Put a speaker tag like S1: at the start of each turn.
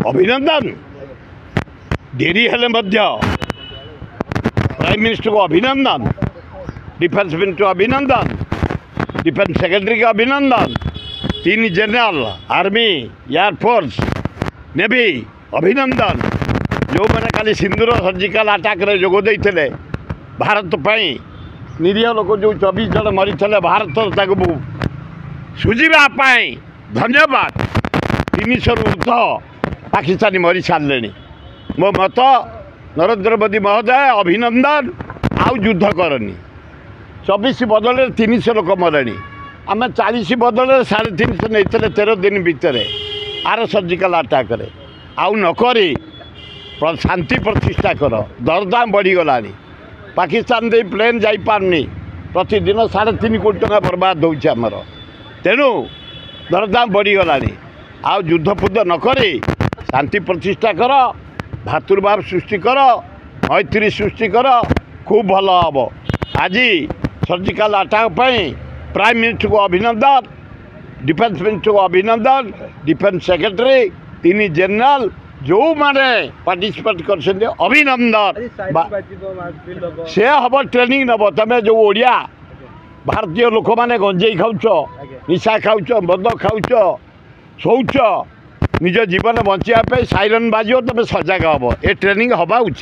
S1: अभिनंदन डेरी हेले prime minister को अभिनंदन, डिफेंस मिनिस्टर को अभिनंदन, डिफेंस सेक्रेटरी को अभिनंदन, 3 जनरल आर्मी एयरफोर्स नेवी अभिनंदन जो मैंने खाली सिंदूर सर्जिकल अटैक जोगदे भारत निरीह लोक जो 24 जन मरी भारत सुझावाई धन्यवाद। 300 ऊर्ध पाकिस्तानी मरी सारे मो मत नरेंद्र मोदी महोदय अभिनंदन आउ युद्ध करनी। 24 बदल 300 लोक मरे आम 40 बदल 350 नहीं 13 दिन भितर आर सर्जिकल अटैक आउ नक शांति प्रतिष्ठा कर। दरदाम बढ़ीगला पाकिस्तान दे प्लेन जापारनी प्रतिदिन 3.5 कोटी टका बर्बाद होमर तेणु दरदाम बढ़ीगला आउ युद्ध फुद्ध नक शांति प्रतिष्ठा कर, भातृभाव सृष्टि कर, मैत्री सृष्टि कर, खूब भल हम। आज सर्जिकल अटैक प्राइम मिनिस्टर को अभिनंदन, डिफेंस मिनिस्टर को अभिनंदन, डिफेंस सेक्रेटरी 3 जनरल जो माने पार्टिसिपेट कर अभिनंदन। से हम ट्रेनिंग नब तुम जो ओडिया भारतीय लोक मैंने गंजेई खाऊच, निशा खाऊच, मद खाऊच, शौच, निज जीवन बचापी साइरन बाजो तुम सजग हम। ए ट्रेनिंग हवा उचित।